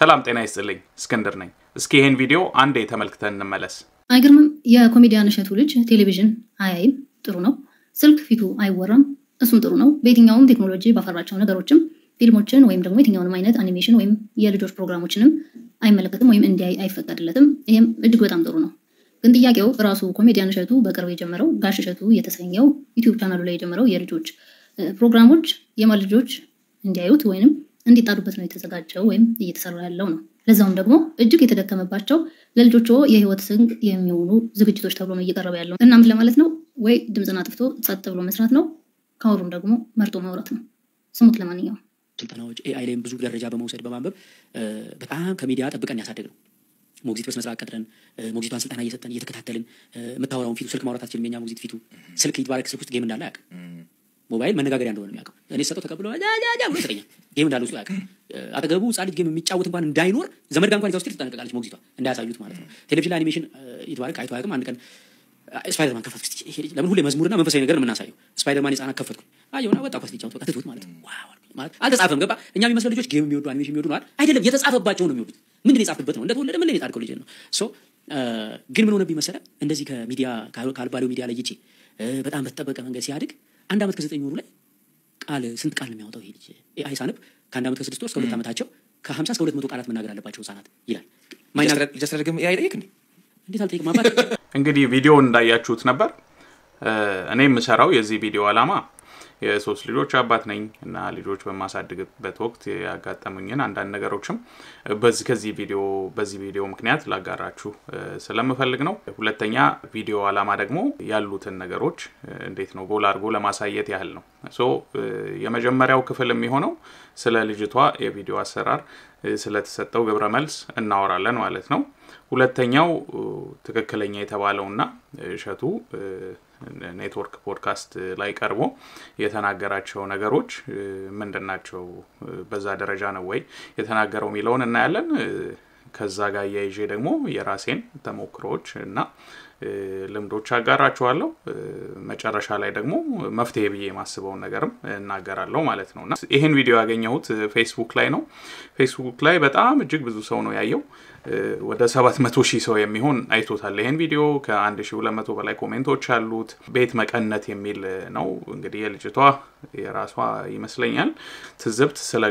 ሰላም ጤና ይስጥልኝ እስክንድር ነኝ እስኪ ይሄን ቪዲዮ አንዴ ተመልክተን እንመለስ አይገርምም የኮሜዲያን እሸቱ ልጅ ቴሌቪዥን አያይም ጥሩ ነው ስልክ ፊቱ አይወራም እሱም ጥሩ ነው በየትኛውም ቴክኖሎጂ ባፈራቸው ነገሮችም ፊልሞችን ወይም ደግሞ የትኛውንም አይነት አኒሜሽን ወይም የልጆች ፕሮግራሞችንም አይመለከትም ወይም እንዲያይ አይፈቀድለትም ይሄም እጅግ በጣም ጥሩ ነው ግን ጥያቄው ራሱ ኮሜዲያን እሸቱ በቅርብ የጀመረው ጋሽ እሸቱ የተሰኘው ዩቲዩብ ቻናሉ ላይ የጀመረው የልጆች ፕሮግራሞች የማን ልጆች እንዲያዩት ወይንም እንዲጣዱበት ነው የተዘጋጀው ወይም እየተሰራ ያለው ነው ለዛውም ደግሞ እጅግ የተደከመባቸው ለልጆቹ የህይወት ስንቅ የሚሆኑ ዝግጅቶች ተብሎ ነው እየቀረበ ያለው እና ምን ለማለት ነው ወይ ድምጽና አጥፍቶ ጸጥ ብሎ መስራት ነው ካወሩም ደግሞ መርጦ ማውራት ነው ስሙት ለማንኛውም ስልጠናዎች ኤአይ ላይ ብዙ ደረጃ በመውሰድ በማንበብ በጣም ከሚዲያ ጠብቀን ያሳደግነው ሞግዚት በስነስርዓት ቀጥረን ሞግዚቷን ስልጠና እየሰጠን እየተከታተልን መታወራውን ፊቱ ስልክ ማውራታችን የኛ ሞግዚት ፊቱ ስልክ ይባረክ ስልክ ውስጥ ጌም እንዳለ ያውቅ ሞባይል መነጋገሪያ እንደሆነ የሚያውቀው እኔ ሰጠው ተቀብሎ ብሎ ይሰጠኛል ጌም እንዳለ ውስጥ ያውቅ አጠገቡ ህጻን ልጅ ጌም የሚጫወት እንኳን እንዳይኖር ዘመድ ጋር እንኳን ይዛው ስትል ተጠንቀቃለች ሞግዚቷ እንዳያሳዩት ማለት ነው ቴሌቪዥን አኒሜሽን ይባረክ አይቶ አያውቅም አንድ ቀን ስፓይደርማን ከፈትኩ እስቲ ይሄ ለምን ሁሌ መዝሙርና መንፈሳዊ ነገር የምናሳየው ስፓይደርማን ህጻናት ከፈትኩ አየውና ወጣ ኳስ ሊጫወት በቃ ትትውት ማለት ነው ዋው ማለት አልተጻፈም ገባ እኛ የሚመስለው ልጆች ጌም የሚወዱ አኒሜሽን የሚወዱ ነው አይደለም የተጻፈባቸው ነው የሚወዱት ምንድነው የጻፈበት ነው እንደተወለደ ምን ላይ የጻድቀው ልጅ ነው ሶ ግን ምን ሆነብኝ መሰለ እንደዚህ ከሚዲያ ካልባለው ሚዲያ ላይ ይጪ በጣም በተጠበቀ መንገድ ሲያድግ አንድ አመት ከ9 ወሩ ላይ ቃል ስንት ቃል ነው የሚያወጣው ይሄ ልጅ ኤአይ ሳነብ ከአንድ አመት ከ6 ወር እስከ 2 አመታቸው ከ50 እስከ 200 ቃላት መናገር አለባቸው ህፃናት ይላል ማይናገር ጀስተርግም ኤአይ ጠይቅ እንዴት አልጠይቅም አባት እንግዲህ ቪዲዮ እንዳያችሁት ነበር እኔ የምሰራው የዚህ ቪዲዮ አላማ የሶስት ልጆች አባት ነኝ እና ልጆች በማሳድግበት ወቅት ያጋጠሙኝን አንዳንድ ነገሮችም በዚህ ቪዲዮ ምክንያት ላጋራችሁ ስለምፈልግ ነው ሁለተኛ ቪዲዮ አላማ ደግሞ ያሉትን ነገሮች እንዴት ነው ጎል አድርጎ ለማሳየት ያህል ነው ሶ የመጀመሪያው ክፍል የሚሆነው ስለ ልጅቷ የቪዲዮ አሰራር ስለተሰጠው ግብረ መልስ እናወራለን ማለት ነው ሁለተኛው ትክክለኛ የተባለውና እሸቱ ኔትወርክ ፖድካስት ላይ ቀርቦ የተናገራቸው ነገሮች ምንድናቸው በዛ ደረጃ ነው ወይ የተናገረው ሚለውን እናያለን ከዛ ጋር ያይዤ ደግሞ የራሴን ተሞክሮች እና ልምዶች አጋራችኋለሁ መጨረሻ ላይ ደግሞ መፍትሄ ብዬ ማስበው ነገርም እናገራለሁ ማለት ነውና ይሄን ቪዲዮ ያገኘሁት ፌስቡክ ላይ ነው ፌስቡክ ላይ በጣም እጅግ ብዙ ሰው ነው ያየው ወደ 700,000 ሰው የሚሆን አይቶታል ይሄን ቪዲዮ ከ1200 በላይ ኮሜንቶች አሉት ቤት መቀነት የሚል ነው እንግዲህ የልጅቷ የራሷ ይመስለኛል ትዝብት ስለ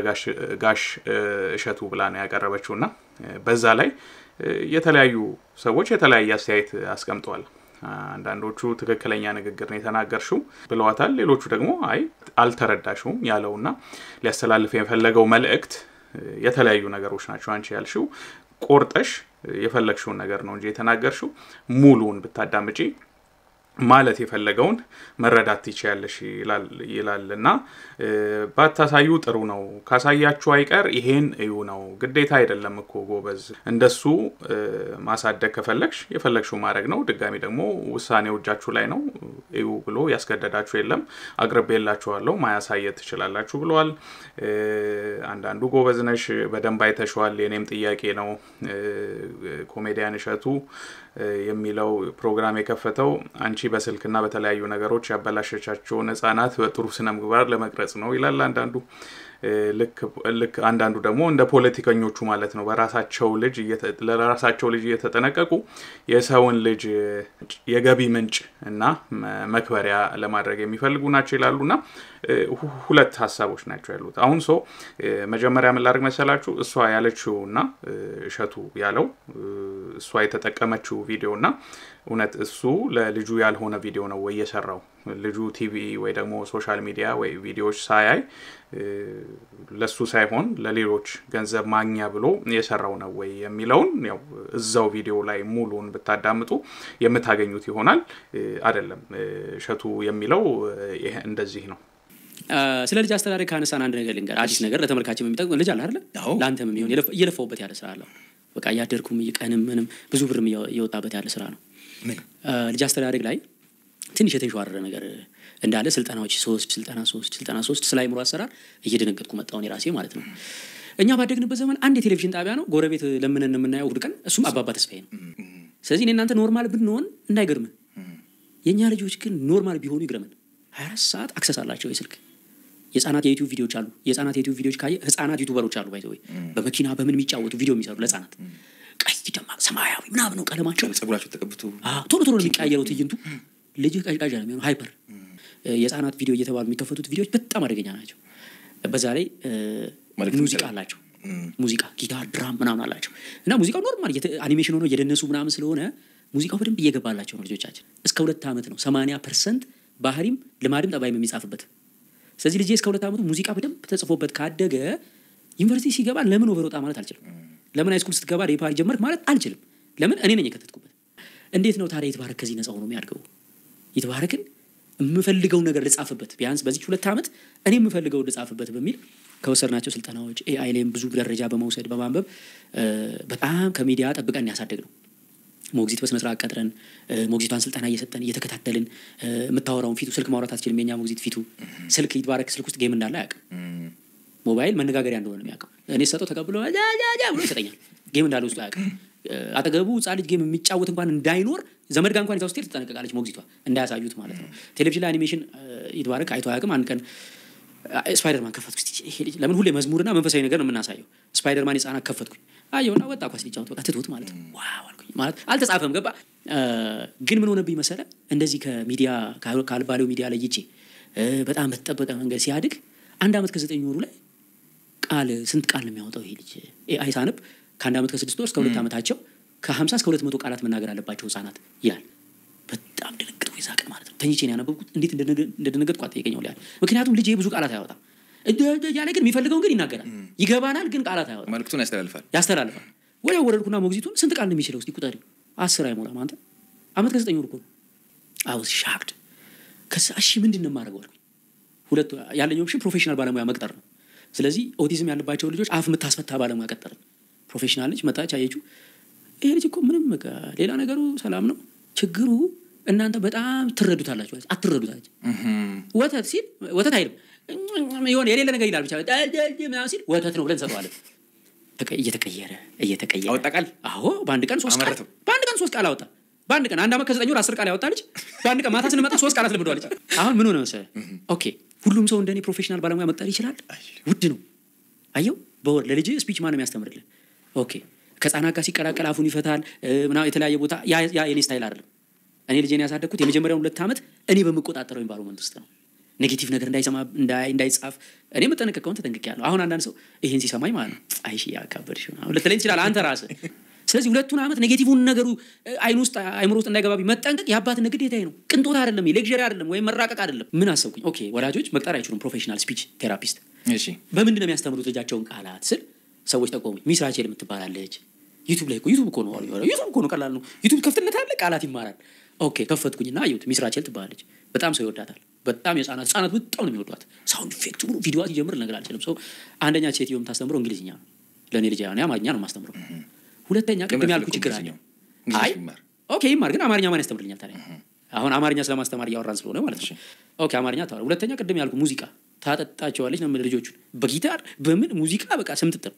ጋሽ እሸቱ ብላ ነው ያቀረበችውና በዛ ላይ የተለያዩ ሰዎች የተለያየ አስተያየት አስቀምጠዋል አንዳንዶቹ ትክክለኛ ንግግር ነው የተናገርሽው ብለዋታል ሌሎቹ ደግሞ አይ አልተረዳሽውም ያለውና ሊያስተላልፍ የፈለገው መልእክት የተለያዩ ነገሮች ናቸው አንቺ ያልሽው ቆርጠሽ የፈለግሽው ነገር ነው እንጂ የተናገርሽው ሙሉውን ብታዳምጪ ማለት የፈለገውን መረዳት ይችላልሽ ይላልና ባታሳዩ ጥሩ ነው ካሳያችሁ አይቀር ይሄን እዩ ነው ግዴታ አይደለም እኮ ጎበዝ እንደሱ ማሳደግ ከፈለግሽ የፈለግሽው ማድረግ ነው ድጋሚ ደግሞ ውሳኔው እጃችሁ ላይ ነው እዩ ብሎ ያስገደዳችሁ የለም አቅርቤላችኋለሁ ማያሳየት ትችላላችሁ ብለዋል አንዳንዱ ጎበዝ ነሽ በደንብ አይተሽዋል የኔም ጥያቄ ነው ኮሜዲያን እሸቱ የሚለው ፕሮግራም የከፈተው አንቺ በስልክና በተለያዩ ነገሮች ያበላሸቻቸው ህፃናት በጥሩ ስነ ምግባር ለመቅረጽ ነው ይላል አንዳንዱ ልክ አንዳንዱ ደግሞ እንደ ፖለቲከኞቹ ማለት ነው በራሳቸው ልጅ እየተጠነቀቁ የሰውን ልጅ የገቢ ምንጭ እና መክበሪያ ለማድረግ የሚፈልጉ ናቸው ይላሉና ሁለት ሐሳቦች ናቸው ያሉት አሁን መጀመሪያ ምን ላድርግ መሰላችሁ እሷ ያለችውና እሸቱ ያለው እሷ የተጠቀመችው ቪዲዮና እውነት እሱ ለልጁ ያልሆነ ቪዲዮ ነው ወይ የሰራው ልጁ ቲቪ ወይ ደግሞ ሶሻል ሚዲያ ወይ ቪዲዮዎች ሳያይ ለሱ ሳይሆን ለሌሎች ገንዘብ ማግኛ ብሎ የሰራው ነው ወይ የሚለውን ያው እዛው ቪዲዮ ላይ ሙሉን ብታዳምጡ የምታገኙት ይሆናል አይደለም እሸቱ የሚለው ይሄ እንደዚህ ነው ስለ ልጅ አስተዳደግ ካነሳን አንድ ነገር ልንገር አዲስ ነገር ለተመልካቾች የሚጠቅም ልጅ አለ አይደል ላንተም የሚሆን እየለፈውበት ያለ ስራ አለ በቃ ያደርኩም ይቀንም ምንም ብዙ ብርም እየወጣበት ያለ ስራ ነው ልጅ አስተዳደግ ላይ ትንሽ የተንሸዋረረ ነገር እንዳለ ስልጠናዎች ስልጠና 3 ስለ አይምሮ አሰራር እየደነገጥኩ መጣውን የራሴ ማለት ነው እኛ ባደግንበት ዘመን አንድ የቴሌቪዥን ጣቢያ ነው ጎረቤት ለምንነ የምናየው ሁሉ ቀን እሱም አባባ ተስፋዬ ነው ስለዚህ እናንተ ኖርማል ብንሆን እንዳይገርም የኛ ልጆች ግን ኖርማል ቢሆኑ ይግረመን 24 ሰዓት አክሰስ አላቸው የስልክ የህፃናት የዩቲዩብ ቪዲዮዎች አሉ። የህፃናት የዩቲዩብ ቪዲዮዎች ካየ ህፃናት ዩቲዩበሮች አሉ ባይዘው በመኪና በምን የሚጫወቱ ቪዲዮ የሚሰሩ ለህፃናት ቀይ ደማቅ ሰማያዊ ምናምን ነው ቀለማቸው ጸጉራቸው ተቀብቶ ቶሎ ቶሎ የሚቀያየሩት ትዕይንቱ ልጅ ቀዥቃዣ ነው የሚሆነው ሃይፐር የህፃናት ቪዲዮ እየተባሉ የሚከፈቱት ቪዲዮዎች በጣም አደገኛ ናቸው። በዛ ላይ ሙዚቃ አላቸው። ሙዚቃ ጊታር ድራም ምናምን አላቸው እና ሙዚቃው ኖርማል አኒሜሽን ሆኖ እየደነሱ ምናምን ስለሆነ ሙዚቃው በደንብ እየገባላቸው ነው ልጆቻችን። እስከ 2 ዓመት ነው 80% ባህሪም ልማድም ጠባይም የሚጻፍበት። ስለዚህ ልጄ እስከ 2 ዓመቱ ሙዚቃ በደንብ ተጽፎበት ካደገ ዩኒቨርሲቲ ሲገባ ለምን ኦቨር ወጣ ማለት አልችልም። ለምን ሃይስኩል ስትገባ ሬፓሪ ጀመርክ ማለት አልችልም። ለምን እኔ ነኝ የከተትኩበት። እንዴት ነው ታዲያ የተባረክ ከዚህ ነፃ ሆኖ የሚያድገው? የተባረክን የምፈልገው ነገር ልጻፍበት ቢያንስ በዚህ 2 ዓመት እኔ የምፈልገው ልጻፍበት በሚል ከወሰድናቸው ስልጠናዎች ኤአይ ላይም ብዙ ደረጃ በመውሰድ በማንበብ በጣም ከሚዲያ ጠብቀን ያሳደግ ነው። ሞግዚት በስነ ስርዓት ቀጥረን ሞግዚቷን ስልጠና እየሰጠን እየተከታተልን የምታወራውን ፊቱ ስልክ ማውራት አትችልም። የኛ ሞግዚት ፊቱ ስልክ ይትባረክ ስልክ ውስጥ ጌም እንዳለ አያውቅም። ሞባይል መነጋገሪያ እንደሆነ የሚያውቀው እኔ ሰጠው ተቀብሎ ጃጃ ብሎ ይሰጠኛል። ጌም እንዳለ ውስጥ አያውቅም። አጠገቡ ህፃን ልጅ ጌም የሚጫወት እንኳን እንዳይኖር ዘመድ ጋር እንኳን ይዛው ስትል ትጠነቀቃለች ሞግዚቷ እንዳያሳዩት ማለት ነው። ቴሌቪዥን ላይ አኒሜሽን ይትባረክ አይቶ አያውቅም። አንድ ቀን ስፓይደርማን ከፈትኩ። ይሄ ልጅ ለምን ሁሌ መዝሙርና መንፈሳዊ ነገር ነው የምናሳየው? ስፓይደርማን የህፃናት ከፈትኩኝ አየውና ወጣ ኳስ ሊጫወት ወጣ ትቶት ማለት ነው። ዋው አልኩኝ ማለት አልተጻፈም ገባ። ግን ምን ሆነብኝ መሰለ እንደዚህ ከሚዲያ ካልባለው ሚዲያ ላይ ይጪ በጣም በተጠበቀ መንገድ ሲያድግ 1 ዓመት ከ9 ወሩ ላይ ቃል ስንት ቃል ነው የሚያወጣው ይሄ ልጅ? ኤአይ ሳነብ ከ1 ዓመት ከ6 ወር እስከ 2 ዓመታቸው ከ50 እስከ 200 ቃላት መናገር አለባቸው ህፃናት ይላል። በጣም ደነገጥኩ። ይዛቀ ማለት ነው ተኝቼ ነው ያነበብኩት። እንዴት እንደደነገጥኩ አትጠይቀኝ ይላል። ምክንያቱም ልጅ ብዙ ቃላት አያወጣም። ያለ ግን የሚፈልገውን ግን ይናገራል። ይገባናል ግን ቃላት አያወጣም። መልክቱን ያስተላልፋል። ወዲያው ወረድኩና ሞግዚቱን ስንት ቃል ነው የሚችለው እስቲ ቁጠሪ? 10 አይሞላም። አንተ ዓመት ከ9 ወር እኮ ነው። አውስ ሻክድ ከዛ እሺ ምንድነው የማደርገው አልኩኝ። ሁለት ያለኝ ኦፕሽን ፕሮፌሽናል ባለሙያ መቅጠር ነው። ስለዚህ ኦቲዝም ያለባቸው ልጆች አፍ የምታስፈታ ባለሙያ ቀጠርን። ፕሮፌሽናል ልጅ መጣች አየችው። ይሄ ልጅ እኮ ምንም ሌላ ነገሩ ሰላም ነው፣ ችግሩ እናንተ በጣም ትረዱታላችሁ አትረዱታላችሁ። ወተት ሲል ወተት አይልም ይሆን የሌለ ነገር ይላል ብቻ ምናምን ሲል ወተት ነው ብለን ሰጠዋለን። እየተቀየረ አወጣ ቃል። አዎ በአንድ ቀን 3 ቃል አወጣ። በአንድ ቀን 1 ዓመት ከ9 ወር 10 ቃል ያወጣ ልጅ በአንድ ቀን ማታ ስንመጣ 3 ቃላት ልብዷለች። አሁን ምን ሆነ መሰለህ? ኦኬ ሁሉም ሰው እንደኔ ፕሮፌሽናል ባለሙያ መቅጠር ይችላል? ውድ ነው። አየው በወር ለልጅ ስፒች ማን ነው የሚያስተምርልህ? ኦኬ ከህፃናት ጋር ሲቀላቀል አፉን ይፈታል ምናምን የተለያየ ቦታ ያ የኔ ስታይል አይደለም። እኔ ልጄን ያሳደግኩት የመጀመሪያውን 2 ዓመት እኔ በመቆጣጠረው ኢንቫይሮንመንት ውስጥ ነው። ኔጌቲቭ ነገር እንዳይሰማ እንዳይጻፍ እኔ መጠነቀቀውን ተጠንቅቄያለሁ። አሁን አንዳንድ ሰው ይሄን ሲሰማኝ ማለት ነው አይሽ ያካበድሽ ነው አሁን ለተለይ ይችላል አንተ ራስህ። ስለዚህ 2 ዓመት ኔጌቲቭውን ነገሩ አይምሮ ውስጥ እንዳይገባ መጠንቀቅ የአባትነት ግዴታዬ ነው። ቅንጦት አይደለም፣ ሌክቸር አይደለም፣ ወይም መራቀቅ አይደለም። ምን አሰብኩኝ? ኦኬ ወላጆች መቅጠር አይችሉም ፕሮፌሽናል ስፒች ቴራፒስት። እሺ በምንድን ነው የሚያስተምሩት ልጃቸውን ቃላት ስል ሰዎች ጠቆሙኝ። ሚስ ራቼል የምትባላለች ዩቲዩብ ላይ ዩቲዩብ እኮ ነው ቀላል ነው። ዩቲዩብ ከፍትነት አለ ቃላት ይማራል። ኦኬ ከፈትኩኝና አየሁት። ሚስ ራቼል ትባላለች። በጣም ሰው ይወዳታል። በጣም ህፃናት በጣም ነው የሚወዷት። ሳውንድ ኢፌክት ብሎ ቪዲዮዋ ሲጀምር ነገር አልችልም። ሰው አንደኛ ሴትዮ የምታስተምረው እንግሊዝኛ ነው። ለኔ ልጅ ያኔ አማርኛ ነው የማስተምረው። ሁለተኛ ቅድም ያልኩ ችግር አለ። አይ ኦኬ ይማር ግን አማርኛ ማን ያስተምርልኛል ታዲያ? አሁን አማርኛ ስለማስተማር እያወራን ስለሆነ ማለት ነው። ኦኬ አማርኛ ታወራ። ሁለተኛ ቅድም ያልኩ ሙዚቃ ታጠጣቸዋለች ነው ልጆቹን በጊታር በምን ሙዚቃ በቃ ስምጥጥር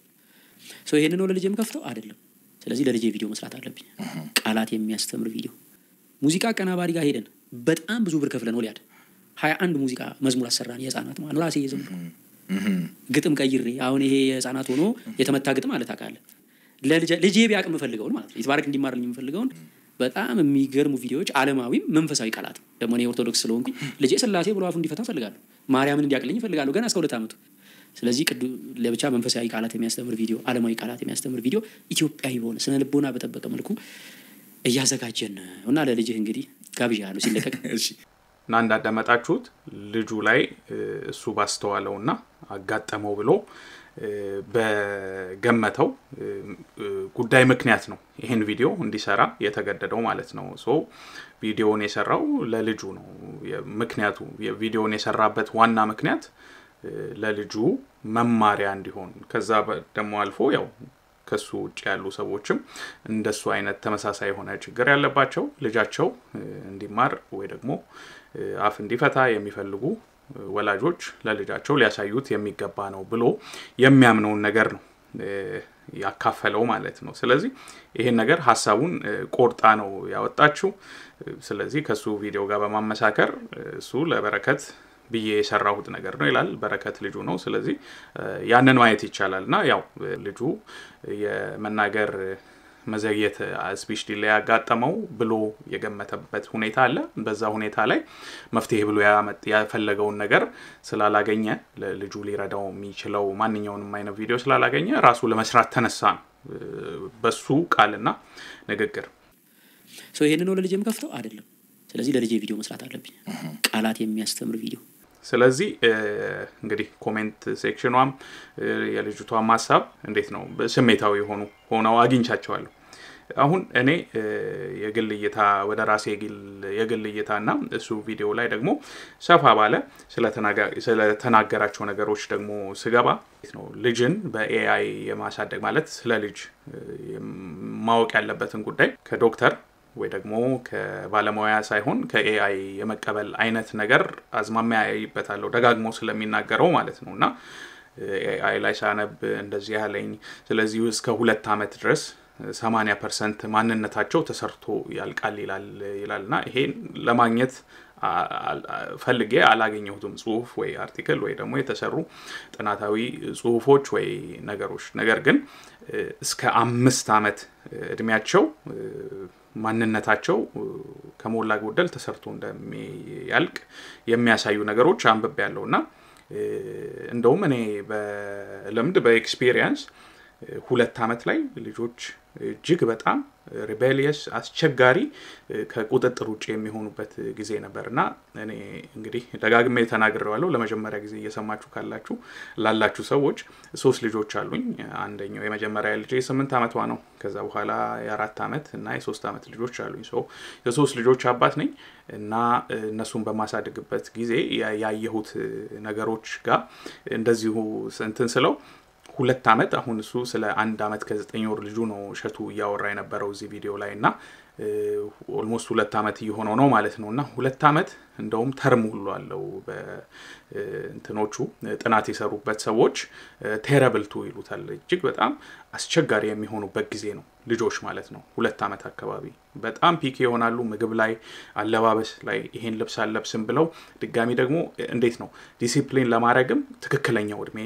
ሰው ይሄንን ነው ለልጄ የምከፍተው አይደለም። ስለዚህ ለልጄ ቪዲዮ መስራት አለብኝ። ቃላት የሚያስተምር ቪዲዮ። ሙዚቃ አቀናባሪ ጋር ሄደን በጣም ብዙ ብር ከፍለን ወሊያድ 21 ሙዚቃ መዝሙር አሰራን የህፃናት ማለት ነው። ራሴ የዘምሩ ግጥም ቀይሬ አሁን ይሄ የህፃናት ሆኖ የተመታ ግጥም ማለት ታውቃለህ ለልጄ ቢያቅ የምፈልገውን ማለት ነው የተባረክ እንዲማርልኝ የምፈልገውን በጣም የሚገርሙ ቪዲዮዎች ዓለማዊም መንፈሳዊ ቃላት ደግሞ እኔ ኦርቶዶክስ ስለሆንኩኝ ልጄ ስላሴ ብሎ አፉ እንዲፈታ ፈልጋለሁ። ማርያምን እንዲያቅልኝ ፈልጋለሁ ገና እስከ 2 ዓመቱ። ስለዚህ ለብቻ መንፈሳዊ ቃላት የሚያስተምር ቪዲዮ፣ ዓለማዊ ቃላት የሚያስተምር ቪዲዮ ኢትዮጵያዊ በሆነ ስነ ልቦና በጠበቀ መልኩ እያዘጋጀን እና ለልጅህ እንግዲህ ጋብዣለሁ ሲለቀቅ። እሺ እና እንዳዳመጣችሁት ልጁ ላይ እሱ ባስተዋለውና አጋጠመው ብሎ በገመተው ጉዳይ ምክንያት ነው ይሄን ቪዲዮ እንዲሰራ የተገደደው ማለት ነው። ሶ ቪዲዮውን የሰራው ለልጁ ነው። ምክንያቱ የቪዲዮውን የሰራበት ዋና ምክንያት ለልጁ መማሪያ እንዲሆን ከዛ ደግሞ አልፎ ያው ከሱ ውጭ ያሉ ሰዎችም እንደሱ አይነት ተመሳሳይ የሆነ ችግር ያለባቸው ልጃቸው እንዲማር ወይ ደግሞ አፍ እንዲፈታ የሚፈልጉ ወላጆች ለልጃቸው ሊያሳዩት የሚገባ ነው ብሎ የሚያምነውን ነገር ነው ያካፈለው ማለት ነው። ስለዚህ ይሄን ነገር ሐሳቡን ቆርጣ ነው ያወጣችው። ስለዚህ ከሱ ቪዲዮ ጋር በማመሳከር እሱ ለበረከት ብዬ የሰራሁት ነገር ነው ይላል። በረከት ልጁ ነው። ስለዚህ ያንን ማየት ይቻላልና ያው ልጁ የመናገር መዘግየት ስፒች ዲሌይ ያጋጠመው ብሎ የገመተበት ሁኔታ አለ። በዛ ሁኔታ ላይ መፍትሄ ብሎ ያፈለገውን ነገር ስላላገኘ ለልጁ ሊረዳው የሚችለው ማንኛውንም አይነት ቪዲዮ ስላላገኘ ራሱ ለመስራት ተነሳ በሱ ቃልና ንግግር። ይሄንን ነው ለልጄ የምከፍተው አይደለም። ስለዚህ ለልጄ ቪዲዮ መስራት አለብኝ፣ ቃላት የሚያስተምር ቪዲዮ። ስለዚህ እንግዲህ ኮሜንት ሴክሽኗም የልጅቷም ሐሳብ እንዴት ነው ስሜታዊ ሆነው አግኝቻቸዋለሁ። አሁን እኔ የግል እይታ ወደ ራሴ የግል እይታና እሱ ቪዲዮ ላይ ደግሞ ሰፋ ባለ ስለተናገራቸው ነገሮች ደግሞ ስገባ ነው ልጅን በኤአይ የማሳደግ ማለት ስለ ልጅ ማወቅ ያለበትን ጉዳይ ከዶክተር ወይ ደግሞ ከባለሙያ ሳይሆን ከኤአይ የመቀበል አይነት ነገር አዝማሚያ ያይበታለሁ ደጋግሞ ስለሚናገረው ማለት ነውና ኤአይ ላይ ሳነብ እንደዚህ ያለኝ ስለዚህ እስከ 2 አመት ድረስ 80% ማንነታቸው ተሰርቶ ያልቃል ይላልና ይሄን ለማግኘት ፈልጌ አላገኘሁትም ጽሁፍ ወይ አርቲክል ወይ ደግሞ የተሰሩ ጥናታዊ ጽሁፎች ወይ ነገሮች። ነገር ግን እስከ 5 አመት እድሜያቸው ማንነታቸው ከሞላ ጎደል ተሰርቶ እንደሚያልቅ የሚያሳዩ ነገሮች አንብቤያለሁና እንደውም እኔ በልምድ በኤክስፒሪየንስ 2 አመት ላይ ልጆች እጅግ በጣም ሪቤሊየስ አስቸጋሪ ከቁጥጥር ውጪ የሚሆኑበት ጊዜ ነበርና እኔ እንግዲህ ደጋግሜ ተናግሬዋለሁ። ለመጀመሪያ ጊዜ እየሰማችሁ ላላችሁ ሰዎች 3 ልጆች አሉኝ። አንደኛው የመጀመሪያ ልጄ 8 አመቷ ነው። ከዛ በኋላ የ4 አመት እና የ3 አመት ልጆች አሉኝ። የ3 ልጆች አባት ነኝ እና እነሱን በማሳደግበት ጊዜ ያየሁት ነገሮች ጋር እንደዚሁ እንትን ስለው 2 አመት አሁን እሱ ስለ 1 አመት ከ9 ወር ልጁ ነው ሸቱ ያወራ የነበረው እዚህ ቪዲዮ ላይና ኦልሞስት 2 አመት እየሆነው ነው ማለት ነውና 2 አመት እንደውም ተርም ሁሉ አለው በእንትኖቹ ጥናት የሰሩበት ሰዎች ቴረብል ቱ ይሉታል። እጅግ በጣም አስቸጋሪ የሚሆኑበት ጊዜ ነው ልጆች ማለት ነው። 2 አመት አካባቢ በጣም ፒክ ይሆናሉ ምግብ ላይ አለባበስ ላይ ይሄን ልብስ አለብስም ብለው ድጋሚ ደግሞ እንዴት ነው ዲሲፕሊን ለማድረግም ትክክለኛው እድሜ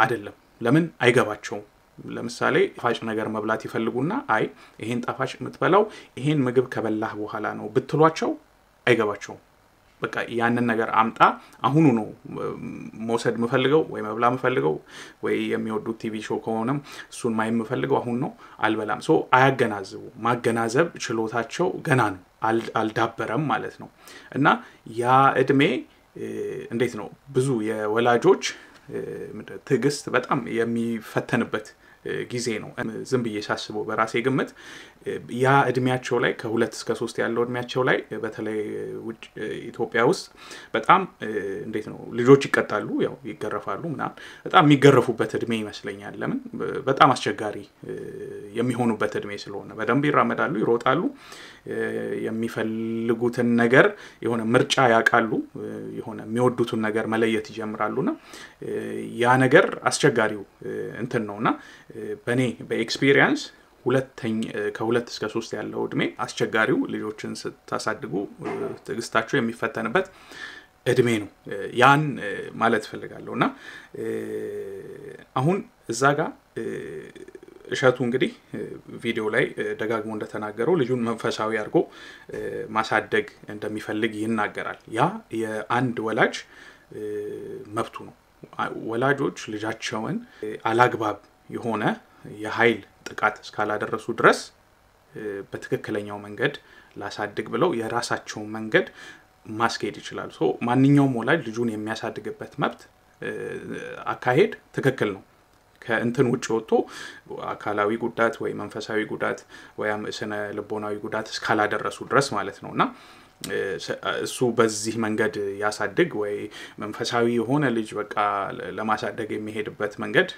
አይደለም። ለምን አይገባቸውም። ለምሳሌ ጣፋጭ ነገር መብላት ይፈልጉና አይ ይሄን ጣፋጭ የምትበላው ይሄን ምግብ ከበላህ በኋላ ነው ብትሏቸው አይገባቸውም። በቃ ያንን ነገር አምጣ አሁኑ ነው መውሰድ መፈልገው ወይ መብላ መፈልገው ወይ የሚወዱት ቲቪ ሾው ከሆነም እሱን ማየት መፈልገው አሁን ነው አልበላም። አያገናዝቡ ማገናዘብ ችሎታቸው ገና ነው አልዳበረም ማለት ነው። እና ያ እድሜ እንዴት ነው ብዙ የወላጆች ትግስት በጣም የሚፈተንበት ጊዜ ነው። ዝም ብዬ ሳስበው በራሴ ግምት ያ እድሜያቸው ላይ ከ2 እስከ 3 ያለው እድሜያቸው ላይ በተለይ ውጭ ኢትዮጵያ ውስጥ በጣም እንዴት ነው ልጆች ይቀጣሉ ያው ይገረፋሉ ምናምን በጣም የሚገረፉበት እድሜ ይመስለኛል። ለምን በጣም አስቸጋሪ የሚሆኑበት እድሜ ስለሆነ በደንብ ይራመዳሉ ይሮጣሉ የሚፈልጉትን ነገር የሆነ ምርጫ ያቃሉ የሆነ የሚወዱትን ነገር መለየት ይጀምራሉና ያ ነገር አስቸጋሪው እንትን ነውና በኔ በኤክስፒሪየንስ ከ2 እስከ 3 ያለው እድሜ አስቸጋሪው ልጆችን ስታሳድጉ ትግስታቸው የሚፈተንበት እድሜ ነው። ያን ማለት ፈልጋለሁና አሁን እዛ ጋር እሸቱ እንግዲህ ቪዲዮ ላይ ደጋግሞ እንደተናገረው ልጁን መንፈሳዊ አድርጎ ማሳደግ እንደሚፈልግ ይናገራል። ያ የአንድ ወላጅ መብቱ ነው። ወላጆች ልጃቸውን አላግባብ የሆነ የኃይል ጥቃት እስካላደረሱ ድረስ በትክክለኛው መንገድ ላሳድግ ብለው የራሳቸውን መንገድ ማስኬድ ይችላል። ማንኛውም ወላጅ ልጁን የሚያሳድግበት መብት አካሄድ ትክክል ነው። ከእንትን ውጭ ወጥቶ አካላዊ ጉዳት ወይ መንፈሳዊ ጉዳት ወይ ስነ ልቦናዊ ጉዳት እስካላደረሱ ድረስ ማለት ነውና እሱ በዚህ መንገድ ያሳድግ ወይ መንፈሳዊ የሆነ ልጅ በቃ ለማሳደግ የሚሄድበት መንገድ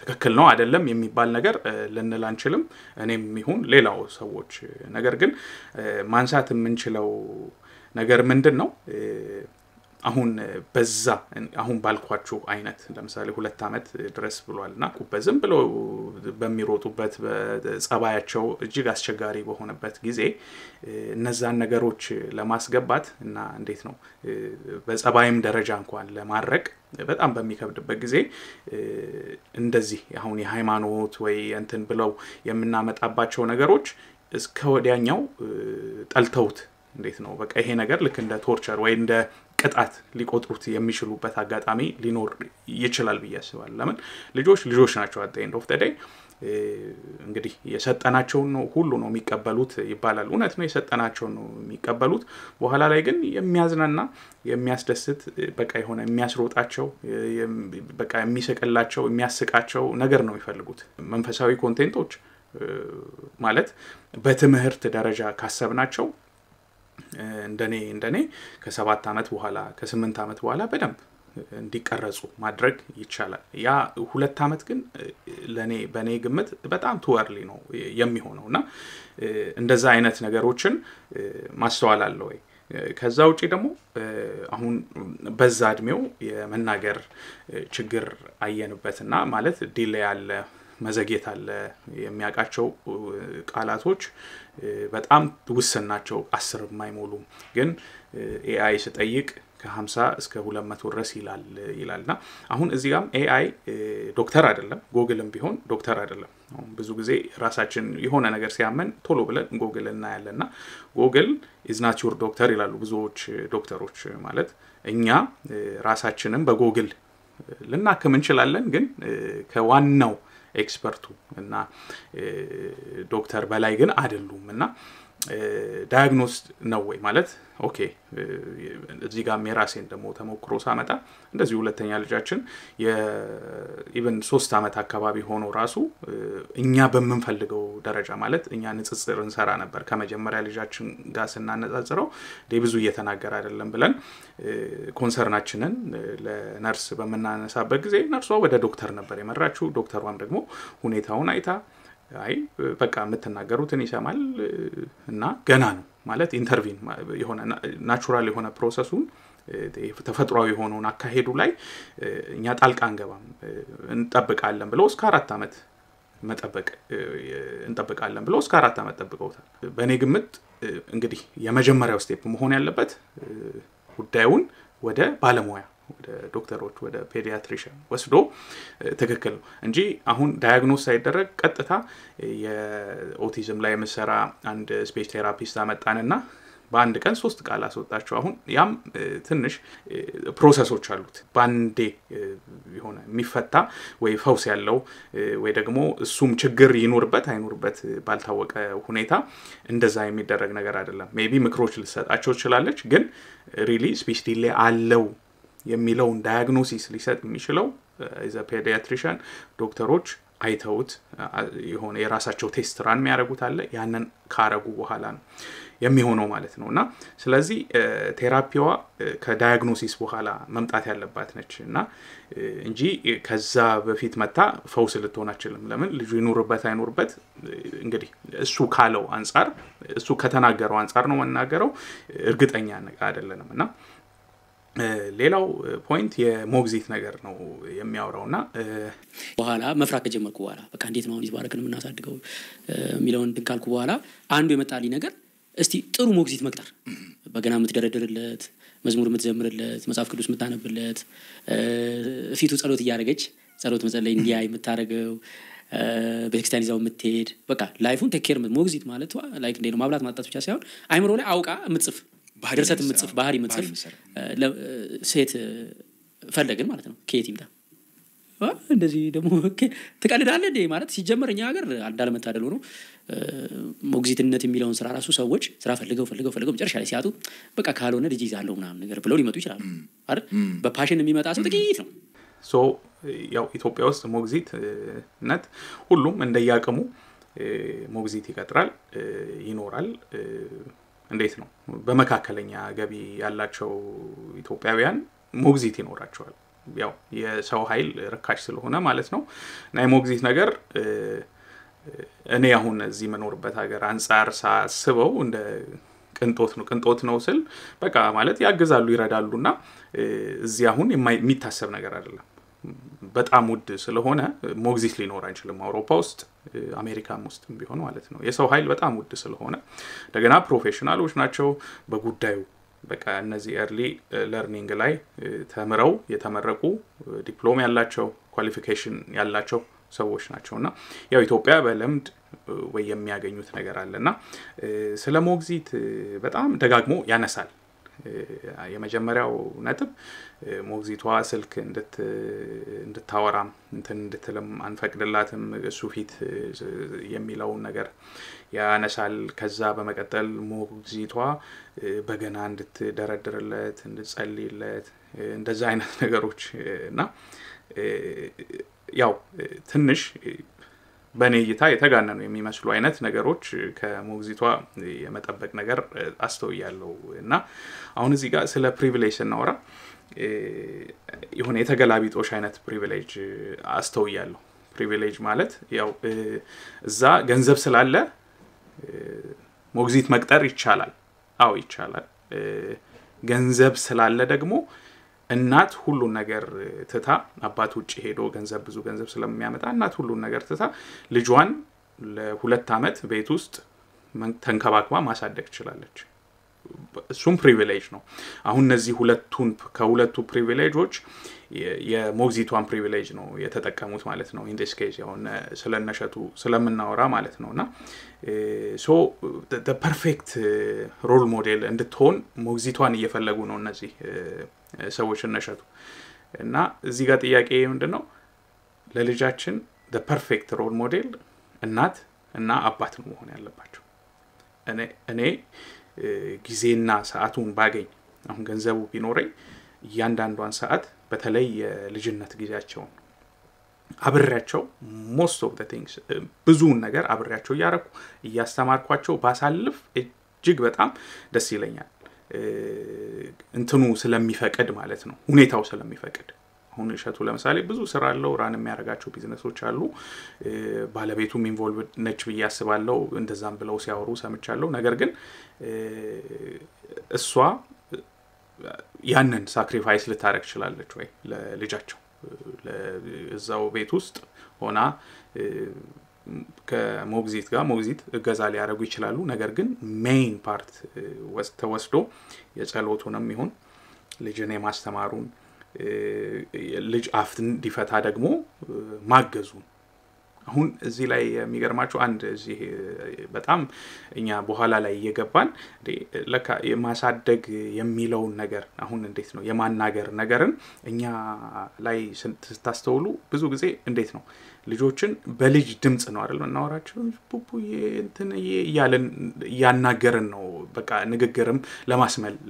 ትክክል ነው አይደለም የሚባል ነገር ልንል አንችልም እኔም ይሁን ሌላው ሰዎች። ነገር ግን ማንሳት የምንችለው ነገር ምንድነው አሁን በዛ አሁን ባልኳችሁ አይነት ለምሳሌ 2 አመት ድረስ ብሏልና በዝም ብሎ በሚሮጡበት በጸባያቸው እጅግ አስቸጋሪ በሆነበት ጊዜ እነዛን ነገሮች ለማስገባት እና እንዴት ነው በጸባይም ደረጃ እንኳን ለማድረግ በጣም በሚከብድበት ጊዜ እንደዚህ አሁን የሃይማኖት ወይ እንትን ብለው የምናመጣባቸው ነገሮች እስከ ወዲያኛው ጠልተውት እንዴት ነው በቃ ይሄ ነገር ልክ እንደ ቶርቸር ወይ እንደ ቅጣት ሊቆጥሩት የሚችሉበት አጋጣሚ ሊኖር ይችላል ብዬ አስባለሁ። ለምን ልጆች ናቸው at the end of the day እንግዲህ የሰጠናቸው ነው ሁሉ ነው የሚቀበሉት ይባላል። እውነት ነው የሰጠናቸው ነው የሚቀበሉት። በኋላ ላይ ግን የሚያዝናና የሚያስደስት በቃ የሆነ የሚያስሮጣቸው በቃ የሚሰቀላቸው የሚያስቃቸው ነገር ነው የሚፈልጉት። መንፈሳዊ ኮንቴንቶች ማለት በትምህርት ደረጃ ካሰብናቸው እንደኔ ከ7 አመት በኋላ ከ8 አመት በኋላ በደንብ እንዲቀረጹ ማድረግ ይቻላል። ያ 2 አመት ግን በኔ ግምት በጣም ተወርሊ ነው የሚሆነውና እንደዛ አይነት ነገሮችን ማስተዋል አለው ወይ ከዛ ውጪ ደግሞ አሁን በዛ እድሜው የመናገር ችግር አየንበትና ማለት ዲሌይ አለ መዘግየት አለ የሚያቃቸው ቃላቶች በጣም ውስን ናቸው 10 የማይሞሉ ግን AI ሲጠይቅ ከ50 እስከ 200 ድረስ ይላልና አሁን እዚህ ጋር AI ዶክተር አይደለም ጎግልም ቢሆን ዶክተር አይደለም። አሁን ብዙ ጊዜ ራሳችን የሆነ ነገር ሲያመን ቶሎ ብለን ጎግል እናያለና ጎግል is not your doctor ይላሉ ብዙዎች ዶክተሮች ማለት እኛ ራሳችንን በጎግል ልናከም እንችላለን ግን ከዋናው ኤክስፐርቱ እና ዶክተር በላይ ግን አይደሉምና ዳያግኖስት ነው ወይ ማለት ኦኬ እዚህ ጋር የራሴን ደሞ ተሞክሮ ሳመጣ እንደዚህ ሁለተኛ ልጃችን ኢቭን 3 አመት አካባቢ ሆኖ ራሱ እኛ በመንፈልገው ደረጃ ማለት እኛ ንጽጽር እንሰራ ነበር ከመጀመሪያ ልጃችን ጋር ስናነጻጽረው ብዙ እየተናገረ አይደለም ብለን ኮንሰርናችንን ለነርስ በመናነሳበት ጊዜ ነርሷ ወደ ዶክተር ነበር የመራችው። ዶክተሯም ደግሞ ሁኔታውን አይታ አይ በቃ የምትናገሩትን ይሰማል እና ገና ነው ማለት ኢንተርቪን የሆነ ናቹራል የሆነ ፕሮሰሱን ተፈጥሯዊ የሆነውን አካሄዱ ላይ እኛ ጣልቃ አንገባም እንጠብቃለን ብለው እስከ 4 አመት መጠበቅ እንጠብቃለን ብለው እስከ 4 አመት ጠብቀውታል። በእኔ ግምት እንግዲህ የመጀመሪያው ስቴፕ መሆን ያለበት ጉዳዩን ወደ ባለሙያ ወደ ዶክተሮች ወደ ፔዲያትሪሽን ወስዶ ትክክል እንጂ አሁን ዳያግኖስ ሳይደረግ ቀጥታ የኦቲዝም ላይ መሰራ አንድ ስፔስ ቴራፒስት አመጣንና በአንድ ቀን 3 ቃል አስወጣቸው። አሁን ያም ትንሽ ፕሮሰሶች አሉት ባንዴ የሆነ የሚፈታ ወይ ፈውስ ያለው ወይ ደግሞ እሱም ችግር ይኖርበት አይኖርበት ባልታወቀ ሁኔታ እንደዛ የሚደረግ ነገር አይደለም። ሜቢ ምክሮች ልሰጣቸው ይችላልች ግን ሪሊ ስፔስ ዲሌይ አለው የሚለውን ዳያግኖሲስ ሊሰጥ የሚችለው as a pediatrician ዶክተሮች አይተውት የሆነ የራሳቸው ቴስት ራን የሚያደርጉት አለ ያንን ካረጉ በኋላ ነው የሚሆነው ማለት ነውና ስለዚህ ቴራፒዋ ከዳያግኖሲስ በኋላ መምጣት ያለባት ነችና እንጂ ከዛ በፊት መጣ ፈውስ ልትሆን አይችልም። ለምን ልጁ ይኖርበት አይኖርበት እንግዲህ እሱ ካለው አንፃር እሱ ከተናገረው አንፃር ነው መናገረው እርግጠኛ አይደለንምና ሌላው ፖይንት የሞግዚት ነገር ነው የሚያወራውና በኋላ መፍራት ከጀመርኩ በኋላ በቃ እንዴት ነው ይባረክን እናሳድገው ሚሊዮን ድንካልኩ በኋላ አንዱ የመጣልኝ ነገር እስቲ ጥሩ ሞግዚት መቅጠር በገና የምትደረደርለት መዝሙር የምትዘምርለት መጽሐፍ ቅዱስ የምታነብለት ፊቱ ጸሎት ያያረገች ጸሎት መጸለይ እንዲያይ የምታረገው በኤክስተርናል ይዛው የምትሄድ በቃ ላይፉን ቴክ ሞግዚት ማለት ላይክ እንደ ነው ማብላት ማጣት ብቻ ሳይሆን አይምሮ ላይ አውቃ የምትጽፍ ድርሰት የምትጽፍ ባህሪ የምትጽፍ ሴት ፈለግን ማለት ነው። ከየት ይምጣ እንደዚህ ደግሞ ተቀልዳለህ እንዴ ማለት ሲጀመርኛ ሀገር እንዳለመታደል ሆኖ ሞግዚትነት የሚለውን ስራ ራሱ ሰዎች ስራ ፈልገው መጨረሻ ላይ ሲያጡ በቃ ካልሆነ ልጅ ይዛለው ምናምን ነገር ብለው ሊመጡ ይችላሉ አይደል? በፓሽን የሚመጣ ሰው ጥቂት ነው። ሶ ያው ኢትዮጵያ ውስጥ ሞግዚትነት ሁሉም እንደያቀሙ ሞግዚት ይቀጥራል ይኖራል። እንዴት ነው በመካከለኛ ገቢ ያላቸው ኢትዮጵያውያን ሞግዚት ይኖራቸዋል ያው የሰው ኃይል ርካሽ ስለሆነ ማለት ነው። እና የሞግዚት ነገር እኔ አሁን እዚህ መኖርበት ሀገር አንፃር ሳስበው እንደ ቅንጦት ነው ስል በቃ ማለት ያግዛሉ ይረዳሉና እዚህ አሁን የሚታሰብ ነገር አይደለም በጣም ውድ ስለሆነ ሞግዚት ሊኖር አይችልም አውሮፓ ውስጥ አሜሪካም ውስጥ ቢሆን ማለት ነው የሰው ኃይል በጣም ውድ ስለሆነ እንደገና ፕሮፌሽናሎች ናቸው በጉዳዩ በቃ እነዚህ early learning ላይ ተምረው የተመረቁ ዲፕሎማ ያላቸው ኳሊፊኬሽን ያላቸው ሰዎች ናቸውና ያው ኢትዮጵያ በለምድ ወይ የሚያገኙት ነገር አለና ስለ ሞግዚት በጣም ደጋግሞ ያነሳል የመጀመሪያው ነጥብ ሞግዚቷ ስልክ እንድታወራም እንድትልም አንፈቅድላትም እሱ ፊት የሚለው ነገር ያነሳል ከዛ በመቀጠል ሞግዚቷ በገና እንድትደረድርለት እንድጸልይለት እንደዛ አይነት ነገሮች እና ያው ትንሽ በኔይታ የተጋነኑ የሚመስሉ አይነት ነገሮች ከሞግዚቷ የመጠበቅ ነገር አስተውያለሁ እና አሁን እዚህ ጋር ስለ ፕሪቪሌጅ እናወራ የሆነ የተገላቢጦሽ አይነት ፕሪቪሌጅ አስተውያለሁ ፕሪቪሌጅ ማለት ያው እዛ ገንዘብ ስላለ ሞግዚት መቅጠር ይቻላል አው ይቻላል ገንዘብ ስላለ ደግሞ እናት ሁሉ ነገር ትታ አባት ውጪ ሄዶ ብዙ ገንዘብ ስለሚያመጣ እናት ሁሉ ነገር ትታ ልጇን ለ2 አመት ቤት ውስጥ ተንከባክባ ማሳደግ ይችላልች እሱም ፕሪቪሌጅ ነው አሁን እነዚህ ከሁለቱ ፕሪቪሌጆች የሞግዚቷን ፕሪቪሌጅ ነው የተጠቀሙት ማለት ነው in this case ያው ስለነሸቱ ስለምናወራ ማለት ነውና so the perfect role model እንድትሆን ሞግዚቷን እየፈለጉ ነው እነዚህ ሰዎች እነሸቱ እና እዚህ ጋር ጥያቄ ምንድነው ለልጃችን the perfect role model እናት እና አባት ነው መሆን ያለባቸው እኔ ጊዜና ሰዓቱን ባገኝ አሁን ገንዘቡ ቢኖረኝ ያንዳንዷን ሰዓት በተለይ የልጅነት ጊዜያቸው አብሬያቸው most of the things ብዙውን ነገር አብሬያቸው ያረኩ ያስተማርኳቸው ባሳልፍ እጅግ በጣም ደስ ይለኛል እንትኑ ስለሚፈቀድ ማለት ነው ሁኔታው ስለሚፈቀድ አሁን እሸቱ ለምሳሌ ብዙ ስራ አለው ራን የሚያረጋቸው ቢዝነሶች አሉ ባለቤቱም ኢንቮልቭድ ነች በያስባለው እንደዛም ብለው ሲያወሩ ሰምቻለሁ ነገር ግን እሷ ያንን ሳክሪፋይስ ልታረግ ይችላልች ወይ ለልጃቸው ለዛው ቤት ውስጥ ሆና ከሞግዚት ጋር ሞግዚት እገዛ ሊያረጉ ይችላሉ ነገር ግን ሜን ፓርት ተወስዶ የጸሎቱንም ይሁን ልጅን የማስተማሩን ልጅ አፍን ዲፈታ ደግሞ ማገዙ አሁን እዚህ ላይ የሚገርማችሁ አንድ እዚህ በጣም እኛ በኋላ ላይ እየገባን ለካ የማሳደግ የሚለው ነገር አሁን እንዴት ነው የማናገር ነገርን እኛ ላይ ስታስተውሉ ብዙ ጊዜ እንዴት ነው ልጆችን በልጅ ድምጽ ነው አይደል እናወራቸው ቡቡዬ እንትንዬ ያናገርን ነው በቃ ንግግርም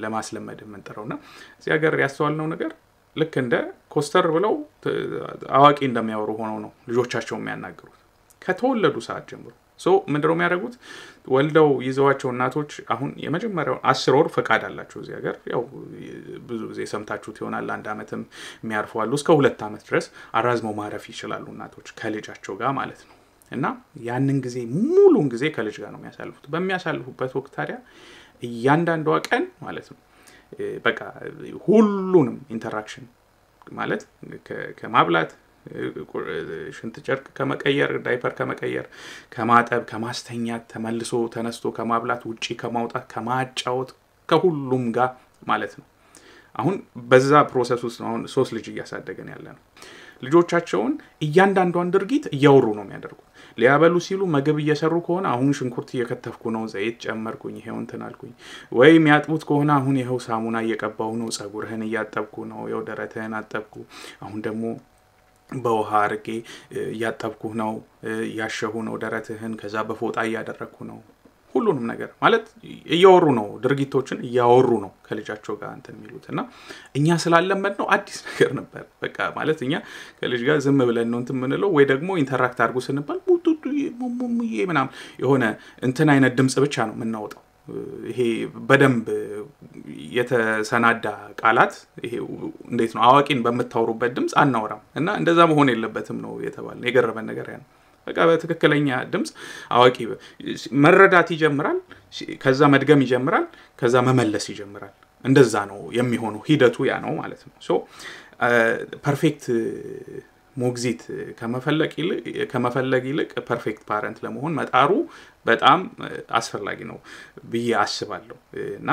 ለማስለመድ የምንጠራውና እዚህ ሀገር ያስተዋልነው ነገር ልክ እንደ ኮስተር ብለው አዋቂ እንደሚያወሩ ሆነው ነው ልጆቻቸው የሚያናገሩት ከተወለዱ ሰዓት ጀምሮ ምንድነው የሚያደርጉት ወልደው ይዘዋቸው እናቶች አሁን የመጀመሪያው 10 ወር ፈቃድ አላቸው እዚህ ሀገር ያው ብዙ ጊዜ ሰምታችሁት ይሆናል አንድ አመትም የሚያርፉ አሉ እስከ 2 አመት ድረስ አራዝመው ማረፍ ይችላሉ እናቶች ከልጃቸው ጋር ማለት ነው እና ያንን ጊዜ ሙሉን ጊዜ ከልጅ ጋር ነው የሚያሳልፉት በሚያሳልፉበት ወቅት ታዲያ እያንዳንዷ ቀን ማለት ነው በቃ ሁሉንም ኢንተራክሽን ማለት ከማብላት ሽንት ጨርቅ ከመቀየር ዳይፐር ከመቀየር ከማጠብ ከማስተኛት ተመልሶ ተነስቶ ከማብላት ውጪ ከማውጣት ከማጫወት ከሁሉም ጋር ማለት ነው አሁን በዛ ፕሮሰስ ውስጥ ነው 3 ልጅ እያሳደገን ያለነው ልጆቻቸውን እያንዳንዷን ድርጊት እያወሩ ነው የሚያደርጉት ሊያበሉ ሲሉ ምግብ እየሰሩ ከሆነ አሁን ሽንኩርት እየከተፍኩ ነው ዘይት ጨመርኩኝ ይሄው እንትን አልኩኝ ወይ የሚያጥቡት ከሆነ አሁን ይሄው ሳሙና እየቀባው ነው ጸጉርህን እያጠብኩ ነው ይሄው ደረትህን አጠብኩ አሁን ደግሞ በውሃ አርጌ እያጠብኩ ነው ያሸሁ ነው ደረትህን ከዛ በፎጣ እያደረኩ ነው ሁሉንም ነገር ማለት እያወሩ ነው ድርጊቶችን እያወሩ ነው ከልጃቸው ጋር እንትን የሚሉትና እኛ ስላለመድ ነው አዲስ ነገር ነበር በቃ ማለት እኛ ከልጅ ጋር ዝም ብለን ነው እንትን ምንለው ወይ ደግሞ ኢንተራክት አድርጉ ስንባል ቡቱቱዬ ሙሙሙዬ ምናምን የሆነ እንትን አይነት ድምጽ ብቻ ነው የምናወጣው ይሄ በደንብ የተሰናዳ ቃላት ይሄ እንዴት ነው አዋቂን በመታወሩበት ድምጽ አናወራም እና እንደዛ መሆን የለበትም ነው የተባለው የገረመን ነገር ያ ነው በቃ በትክክለኛ ድምጽ አዋቂ መረዳት ይጀምራል ከዛ መድገም ይጀምራል ከዛ መመለስ ይጀምራል እንደዛ ነው የሚሆነው ሂደቱ ያ ነው ማለት ነው ሶ ፐርፌክት ሞግዚት ከመፈለግ ይልቅ ፐርፌክት ፓረንት ለመሆን መጣሩ በጣም አስፈላጊ ነው ብዬ አስባለሁ እና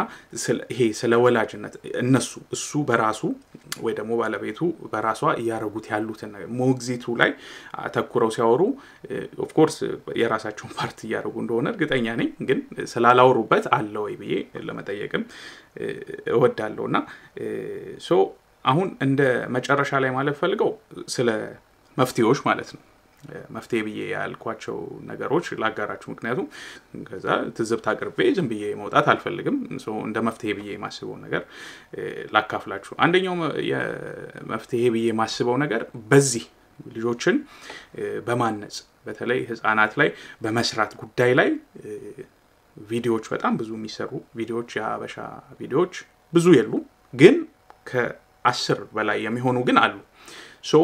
ይሄ ስለ ወላጅነት እሱ በራሱ ወይ ደግሞ ባለቤቱ በራሷ ያረጉት ያሉት ሞግዚቱ ላይ ተኩረው ሲያወሩ ኦፍ ኮርስ የራሳቸውን ፓርት ያረጉ እንደሆነ እርግጠኛ ነኝ ግን ስላላወሩበት አለ ወይ ብዬ ለመጠየቅም እወዳለሁና ሶ አሁን እንደ መጨረሻ ላይ ማለት ፈልገው ስለ መፍትሄዎች ማለት ነው መፍትሄ ብዬ ያልኳቸው ነገሮች ላጋራችሁ ምክንያቱም ከዛ ትዝብት አቅርቤ ዝም ብዬ መውጣት አልፈልግም ሶ እንደ መፍትሄ ብዬ ማስበው ነገር ላካፍላችሁ አንደኛው የመፍትሄ ብዬ ማስበው ነገር በዚህ ልጆችን በማነጽ በተለይ ህፃናት ላይ በመስራት ጉዳይ ላይ ቪዲዮዎች በጣም ብዙ የሚሰሩ ቪዲዮዎች ያበሻ ቪዲዮዎች ብዙ የሉ ግን ከ10 በላይ የሚሆኑ ግን አሉ ሶ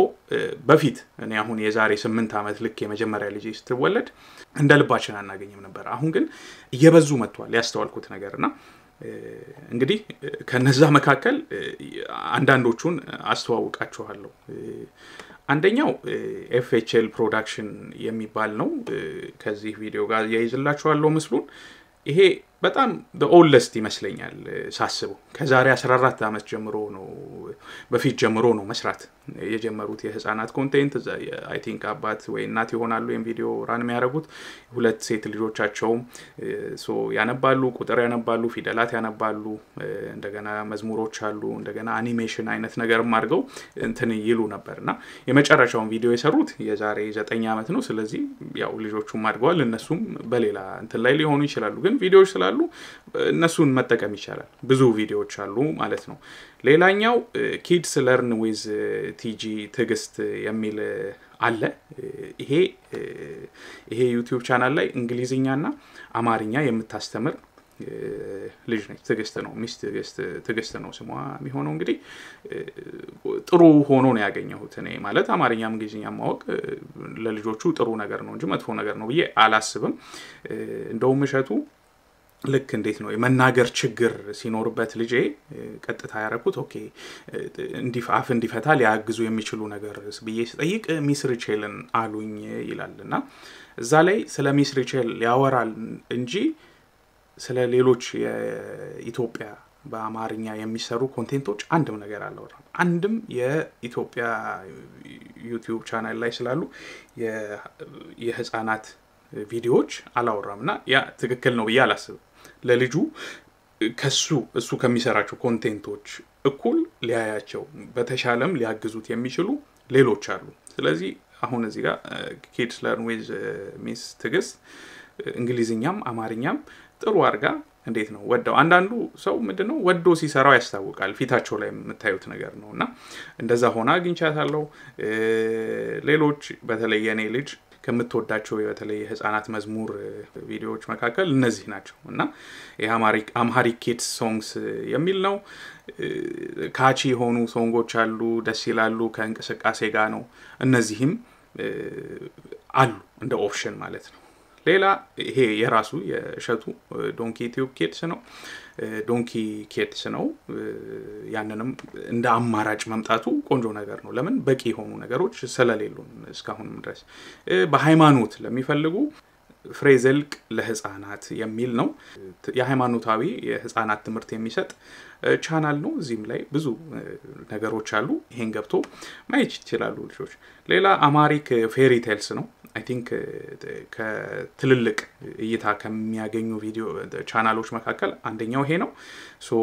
በፊት እኔ አሁን የዛሬ 8 አመት ልክ የመጀመሪያ ልጅ ስትወለድ እንደ ልባችን አናገኝም ነበር አሁን ግን እየበዙ መጥቷል ያስተዋልኩት ነገርና እንግዲህ ከነዛ መካከል አንዳንዶቹን አስተዋውቃችኋለሁ አንደኛው FHL ፕሮዳክሽን የሚባል ነው ከዚህ ቪዲዮ ጋር ያይዝላችኋለሁ ምስሉን ይሄ በጣም the oldest ይመስለኛል ሳስበው ከዛሬ 14 አመት ጀምሮ ነው በፊት ጀምሮ ነው መስራት የጀመሩት የህፃናት ኮንቴንት አይ ቲንክ አባት ወይ እናት ይሆናሉ ይሄን ቪዲዮ ራን የሚያደርጉት ሁለት ሴት ልጆቻቸው ሶ ያነባሉ ቁጥር ያነባሉ ፊደላት ያነባሉ እንደገና መዝሙሮች አሉ እንደገና አኒሜሽን አይነት ነገርም አድርገው እንትን ይሉ ነበርና የመጨረሻውን ቪዲዮ የሰሩት የዛሬ 9 አመት ነው ስለዚህ ያው ልጆቹም አድገዋል እነሱም በሌላ እንትን ላይ ሊሆኑ ይችላሉ ግን ቪዲዮዎች ስላሉ እነሱን መጠቀም ይቻላል ብዙ ቪዲዮዎች አሉ ማለት ነው ሌላኛው kids learn with TG ትግስት የሚል አለ ይሄ ዩቲዩብ ቻናል ላይ እንግሊዝኛና አማርኛ የምታስተምር ልጅ ነች ትግስት ነው ሚስት ትግስት ነው ስሟ የሚሆነው እንግዲህ ጥሩ ሆኖ ነው ያገኘሁት እኔ ማለት አማርኛም እንግሊዝኛም ማወቅ ለልጆቹ ጥሩ ነገር ነው እንጂ መጥፎ ነገር ነው ብዬ አላስብም እንደውም እሸቱ ልክ እንዴት ነው የመናገር ችግር ሲኖርበት ልጄ ቀጥታ ያረኩት ኦኬ አፍ እንዲፈታ ሊያግዙ የሚችሉ ነገር ብዬ ስጠይቅ ሚስ ሪቼልን አሉኝ ይላልና እዛ ላይ ስለ ሚስ ሪቼል ያወራል እንጂ ስለ ሌሎች የኢትዮጵያ በአማርኛ የሚሰሩ ኮንቴንቶች አንድም ነገር አላወራም አንድም የኢትዮጵያ ዩቲዩብ ቻናል ላይ ስላሉ የህፃናት ቪዲዮዎች አላወራምና ያ ትክክል ነው ብዬ አላስብም ለልጁ እሱ ከሚሰራቸው ኮንቴንቶች እኩል ሊያያቸው በተሻለም ሊያግዙት የሚችሉ ሌሎች አሉ ስለዚህ አሁን እዚህ ጋር kids learn with miss ትግስት እንግሊዝኛም አማርኛም ጥሩ አርጋ እንዴት ነው ወደው አንዳንዱ ሰው ምንድነው ወዶ ሲሰራው ያስታውቃል ፊታቸው ላይ የምታዩት ነገር ነውና እንደዛ ሆና አግኝቻታለሁ ሌሎች በተለይ የኔ ልጅ ከምትወዳቸው በተለይ ህፃናት መዝሙር ቪዲዮዎች መካከል እነዚህ ናቸው እና የአምሃሪክ kids songs የሚል ነው ካቺ ሆኑ ሶንጎች አሉ ደስ ይላሉ ከእንቅስቃሴ ጋር ነው እነዚህም አሉ እንደ ኦፕሽን ማለት ነው ሌላ ይሄ የራሱ የሸቱ ዶንኪ ቲዩብ kids ነው ዶንኪ kids ነው ያንንም እንደ አማራጭ መምጣቱ ቆንጆ ነገር ነው ለምን በቂ ሆኑ ነገሮች ስለሌሉን እስካሁንም ድረስ በሃይማኖት ለሚፈልጉ ፍሬዘልቅ ለህፃናት የሚል ነው የሃይማኖታዊ የህፃናት ትምህርት የሚሰጥ ቻናል ነው እዚህም ላይ ብዙ ነገሮች አሉ ይሄን ገብቶ ማየት ይችላሉ ልጆች ሌላ አማሪክ ፌሪ ቴልስ ነው አይ ቲንክ ከትልልቅ እይታ ከሚያገኙ ቪዲዮ ቻናሎች መካከል አንደኛው ይሄ ነው ሶ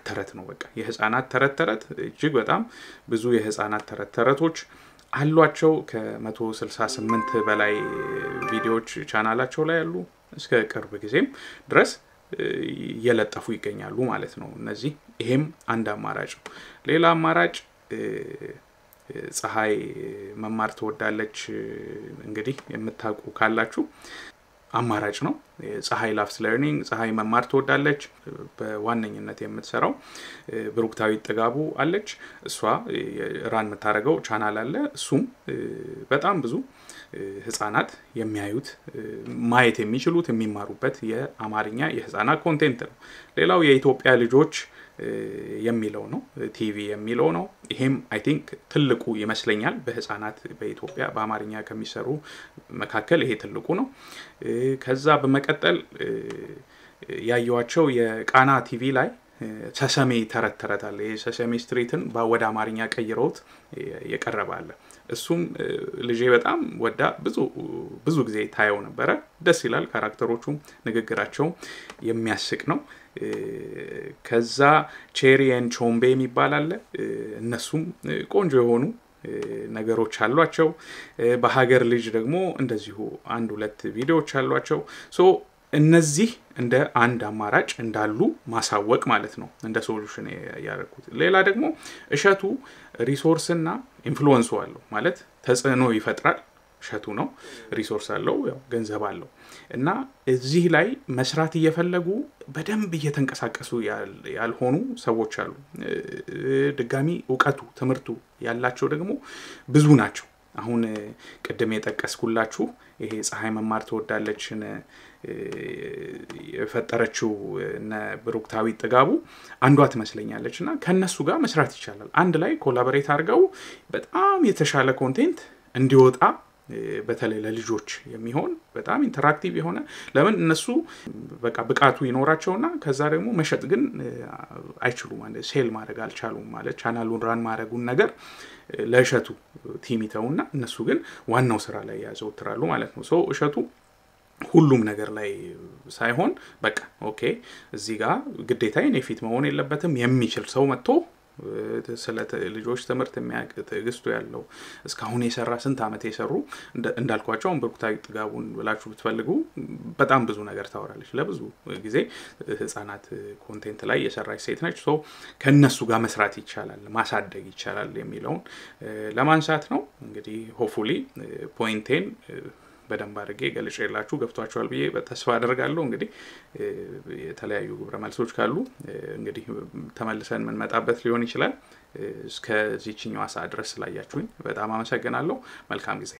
ተረት ነው በቃ የህፃናት ተረት እጅግ በጣም ብዙ የህፃናት ተረቶች አሏቸው ከ168 በላይ ቪዲዮዎች ቻናላቸው ላይ ያሉ እስከ ቅርብ ጊዜም ድረስ የለጠፉ ይገኛሉ ማለት ነው እነዚህ ይሄም አንድ አማራጭ ነው ሌላ አማራጭ ፀሐይ መማር ተወዳለች እንግዲህ የምታውቁ ካላችሁ አማራጭ ነው ፀሐይ ላቭስ ለርኒንግ ፀሐይ መማር ተወዳለች በዋነኝነት የምትሰራው ብሩክታዊ ጥጋቡ አለች እሷ ራን የምታረገው ቻናል አለ እሱም በጣም ብዙ ህፃናት የሚያዩት ማየት የሚችሉት የሚማሩበት የአማርኛ የህፃናት ኮንቴንት ነው ሌላው የኢትዮጵያ ልጆች የሚለው ነው ቲቪ የሚለው ነው ይሄም አይ ቲንክ ትልቁ ይመስለኛል በህፃናት በኢትዮጵያ በአማርኛ ከሚሰሩ መካከል ይሄ ትልቁ ነው ከዛ በመቀጠል ያዩዋቸው የቃና ቲቪ ላይ ሰሰሜ ተረተረታል የሰሰሜ ስትሪትን ወደ አማርኛ ቀይረውት የቀረባለ እሱም ልጄ በጣም ወዳ ብዙ ጊዜ ታየው ነበር ደስ ይላል ካራክተሮቹም ንግግራቸው የሚያስቅ ነው ከዛ ቼሪ ኤንድ ቾምቤ የሚባል እነሱም ቆንጆ የሆኑ ነገሮች አሏቸው በሀገር ልጅ ደግሞ እንደዚሁ አንድ ሁለት ቪዲዮዎች አሏቸው ሶ እነዚህ እንደ አንድ አማራጭ እንዳሉ ማሳወቅ ማለት ነው እንደ ሶሉሽን ያደረኩት ሌላ ደግሞ እሸቱ ሪሶርስ እና ኢንፍሉዌንስ አለው ማለት ተጽዕኖ ይፈጥራል እሸቱ ነው ሪሶርስ አለው ያው ገንዘብ አለው እና እዚህ ላይ መስራት እየፈለጉ በደንብ እየተንቀሳቀሱ ያልሆኑ ሰዎች አሉ ድጋሚ ዕውቀቱ ትምርቱ ያላቸው ደግሞ ብዙ ናቸው አሁን ቀደም የጠቀስኩላችሁ ይሄ ፀሐይ መማር ተወዳለችን የፈጠረችው እና ብሩክታዊ ጥጋቡ አንዷ ትመስለኛለችና ከነሱ ጋር መስራት ይቻላል አንድ ላይ ኮላቦሬት አድርገው በጣም የተሻለ ኮንቴንት እንዲወጣ በተለይ ለልጆች የሚሆን በጣም ኢንተራክቲቭ የሆነ ለምን እነሱ በቃ ብቃቱ ይኖራቸውና ከዛ ደግሞ መሸጥ ግን አይችሉም ማለት ሴል ማድረግ አልቻሉም ማለት ቻናሉን ራን ማድረጉን ነገር ለእሸቱ ቲም ይተውና እነሱ ግን ዋናው ስራ ላይ ያዘውትራሉ ማለት ነው ሶ እሸቱ ሁሉም ነገር ላይ ሳይሆን በቃ ኦኬ እዚህ ጋር ግዴታ የኔ ፊት መሆን የለበትም የሚችል ሰው መጥቶ ስለ ልጆች ትምርት የሚያቅ ትግስቱ ያለው እስካሁን የሰራ ስንት አመት የሰሩ እንዳልኳቸው ብሩክታዊ ጥጋቡን ብላችሁ ብትፈልጉ በጣም ብዙ ነገር ታወራለች ለብዙ ጊዜ ህፃናት ኮንቴንት ላይ የሰራች ሴት ነች ሶ ከነሱ ጋር መስራት ይቻላል ማሳደግ ይቻላል የሚለውን ለማንሳት ነው እንግዲህ ሆፕፉሊ ፖይንቴን በደንብ አድርጌ ገልጬላችሁ ገብቷችኋል ብዬ ተስፋ አደርጋለሁ እንግዲህ የተለያዩ ግብረ መልሶች ካሉ እንግዲህ ተመልሰን ምን መጣበት ሊሆን ይችላል እስከዚህኛው ሰዓት ድረስ ስላያችሁኝ በጣም አመሰግናለሁ መልካም ጊዜ